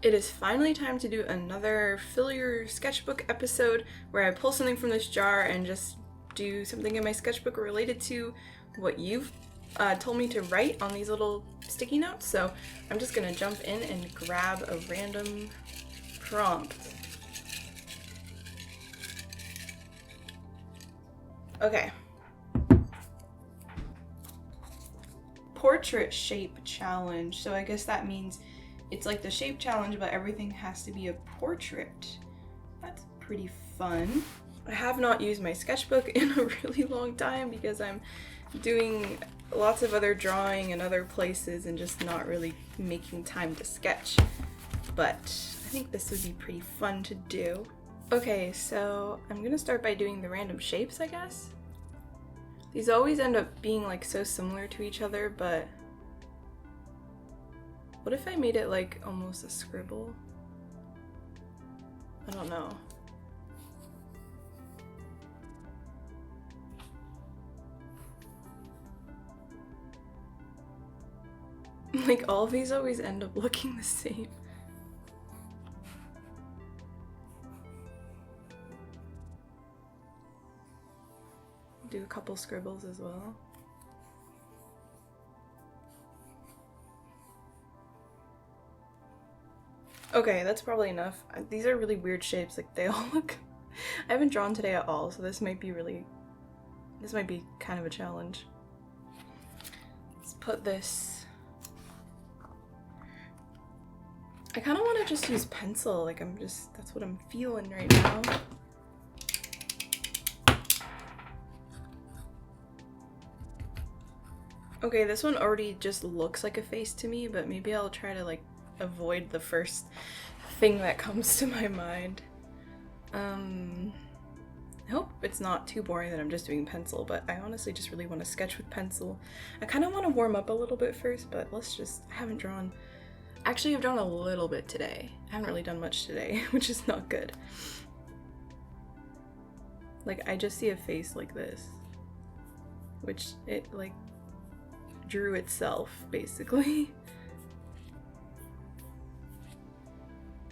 It is finally time to do another Fill Your Sketchbook episode where I pull something from this jar and just do something in my sketchbook related to what you've told me to write on these little sticky notes. So I'm just gonna jump in and grab a random prompt. Okay. Portrait shape challenge. So I guess that means it's like the shape challenge, but everything has to be a portrait. That's pretty fun. I have not used my sketchbook in a really long time because I'm doing lots of other drawing in other places and just not really making time to sketch. But I think this would be pretty fun to do. Okay, so I'm gonna start by doing the random shapes, I guess. These always end up being like so similar to each other, but what if I made it like almost a scribble? I don't know. Like all of these always end up looking the same. Do a couple scribbles as well. Okay, that's probably enough. These are really weird shapes, like they all look... I haven't drawn today at all, so this might be kind of a challenge. Let's put this... I kind of want to just use pencil, like that's what I'm feeling right now. Okay, this one already just looks like a face to me, but maybe I'll try to like avoid the first thing that comes to my mind. I hope it's not too boring that I'm just doing pencil, but I honestly just really want to sketch with pencil. I kind of want to warm up a little bit first, but I haven't drawn. Actually, I've drawn a little bit today. I haven't really done much today, which is not good. Like, I just see a face like this, which it like drew itself, basically.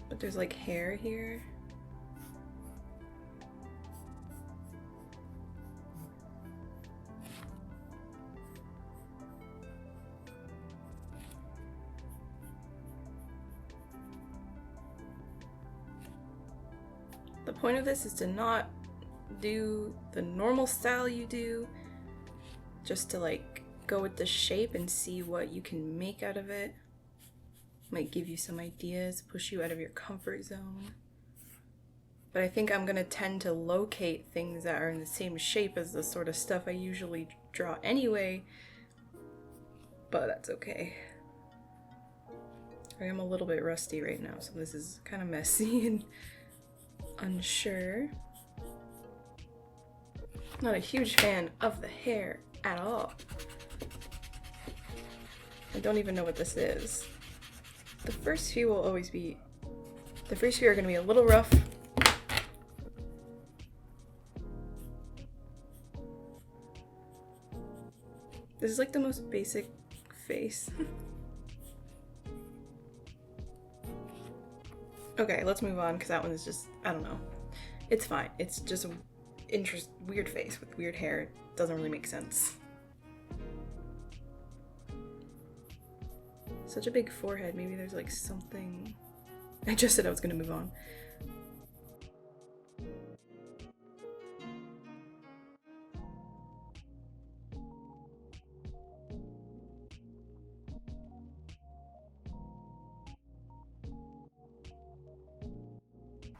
But there's like hair here. The point of this is to not do the normal style you do, just to like go with the shape and see what you can make out of it. Might give you some ideas, push you out of your comfort zone. But I think I'm gonna tend to locate things that are in the same shape as the sort of stuff I usually draw anyway, but that's okay. I am a little bit rusty right now, so this is kind of messy and unsure. Not a huge fan of the hair at all. I don't even know what this is. The first few are going to be a little rough. This is like the most basic face. Okay, let's move on because that one is just, I don't know. It's fine. It's just a weird face with weird hair. It doesn't really make sense. Such a big forehead. Maybe there's like something... I just said I was gonna move on.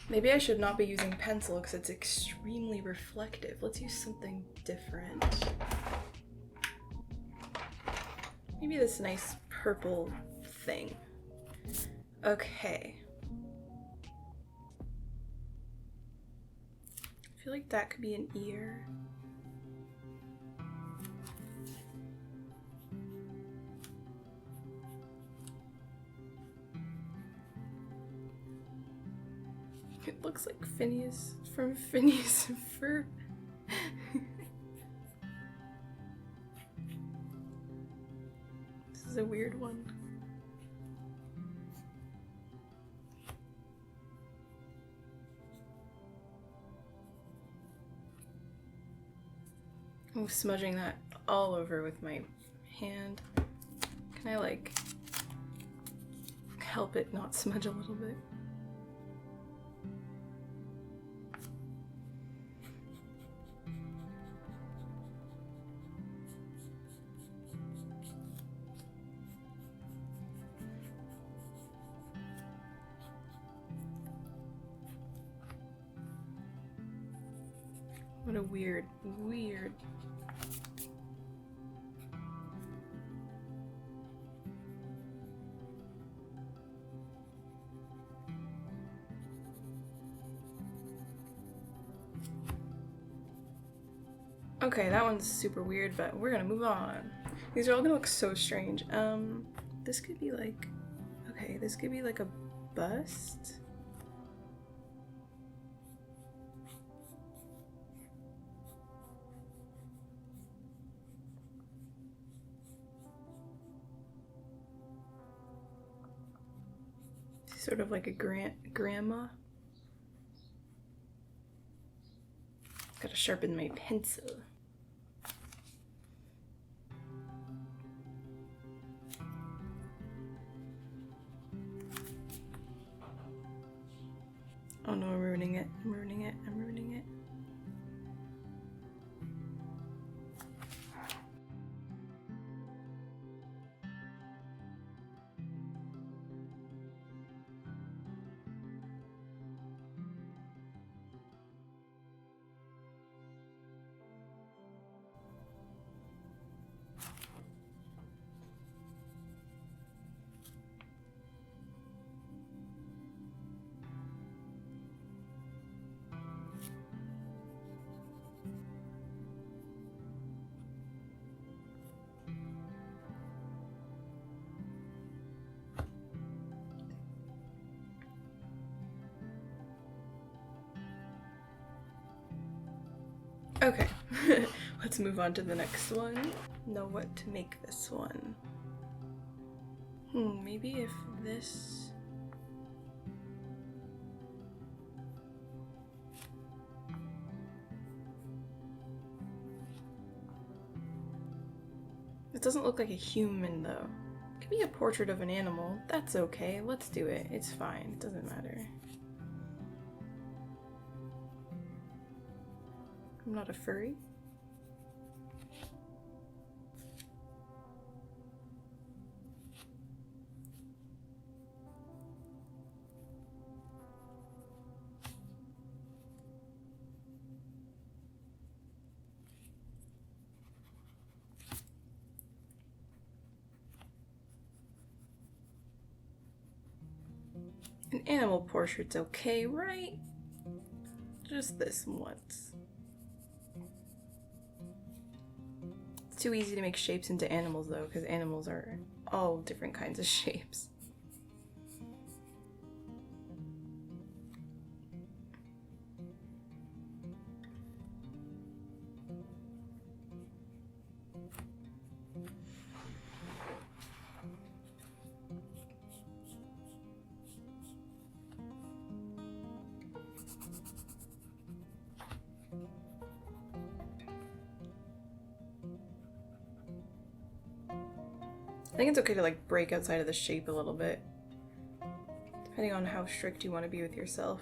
Maybe I should not be using pencil because it's extremely reflective. Let's use something different. Maybe this nice purple thing. Okay. I feel like that could be an ear. It looks like Phineas from Phineas and Ferb. This is a weird one. I'm smudging that all over with my hand. Can I like help it not smudge a little bit? What a weird. Okay, that one's super weird, but we're gonna move on. These are all gonna look so strange. This could be like, okay, this could be like a bust. Sort of like a grandma. Gotta sharpen my pencil. Oh no, I'm ruining it. I'm ruining it. I'm ruining it. Okay, let's move on to the next one. Know what to make this one. Maybe if this... It doesn't look like a human though. It could be a portrait of an animal. That's okay, let's do it. It's fine, it doesn't matter. I'm not a furry. An animal portrait's okay, right? Just this once. It's too easy to make shapes into animals though, because animals are all different kinds of shapes. I think it's okay to like break outside of the shape a little bit, depending on how strict you want to be with yourself.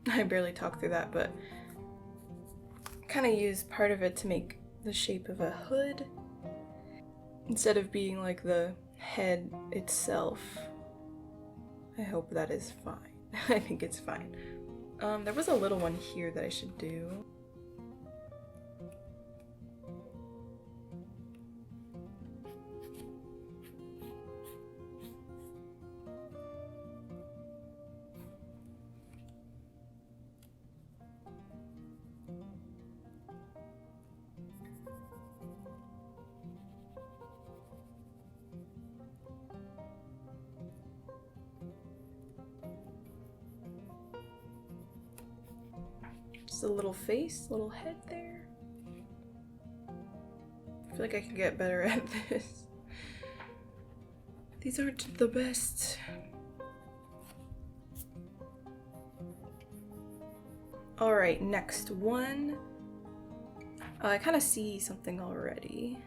I barely talked through that, but I kind of used part of it to make the shape of a hood instead of being like the head itself. I hope that is fine. I think it's fine. There was a little one here that I should do. Just a little face, little head there. I feel like I could get better at this. These aren't the best. Alright, next one. I kind of see something already.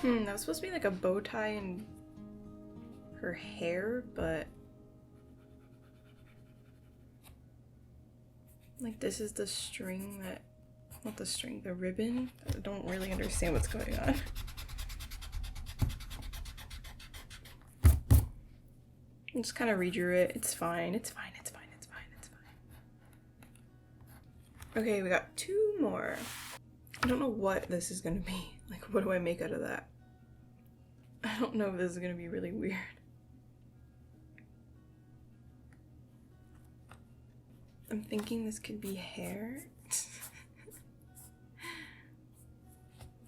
That was supposed to be like a bow tie and her hair, but like this is the string that, not the string, the ribbon. I don't really understand what's going on. I'll just kind of redrew it. It's fine. It's fine. It's fine. It's fine. It's fine. Okay, we got two more. I don't know what this is gonna be. Like, what do I make out of that? I don't know if this is gonna be really weird. I'm thinking this could be hair.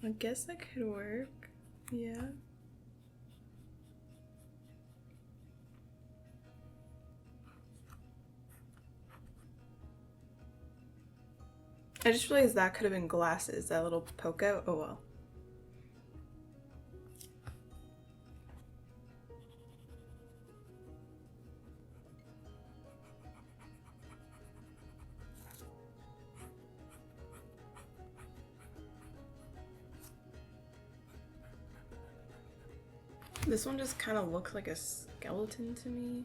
I guess that could work. Yeah. I just realized that could have been glasses, that little poke out. Oh well. This one just kind of looks like a skeleton to me.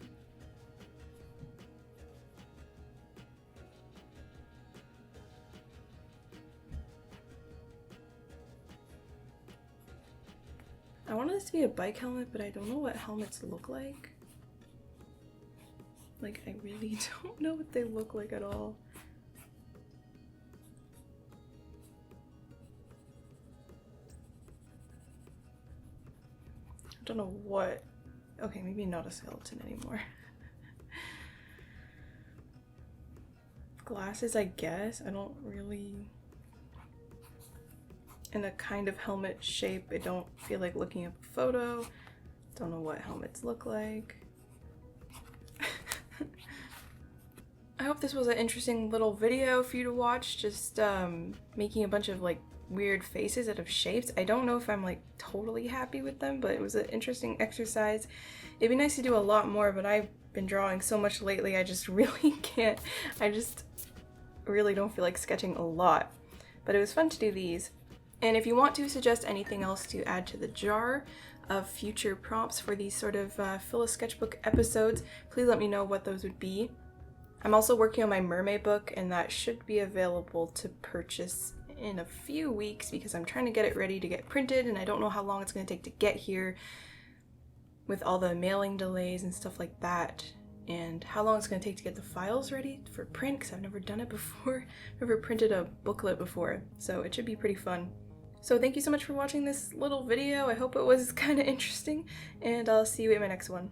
I wanted this to be a bike helmet, but I don't know what helmets look like. Like, I really don't know what they look like at all. I don't know what. Okay, maybe not a skeleton anymore. Glasses, I guess. I don't really. In a kind of helmet shape. I don't feel like looking up a photo. Don't know what helmets look like. I hope this was an interesting little video for you to watch. Just making a bunch of like weird faces out of shapes. I don't know if I'm like totally happy with them, but it was an interesting exercise. It'd be nice to do a lot more, but I've been drawing so much lately I just really can't. I just really don't feel like sketching a lot. But it was fun to do these. And if you want to suggest anything else to add to the jar of future prompts for these sort of Fill a Sketchbook episodes, please let me know what those would be. I'm also working on my mermaid book, and that should be available to purchase in a few weeks because I'm trying to get it ready to get printed, and I don't know how long it's going to take to get here with all the mailing delays and stuff like that, and how long it's going to take to get the files ready for print because I've never done it before. Never printed a booklet before, so it should be pretty fun. So thank you so much for watching this little video. I hope it was kind of interesting, and I'll see you in my next one.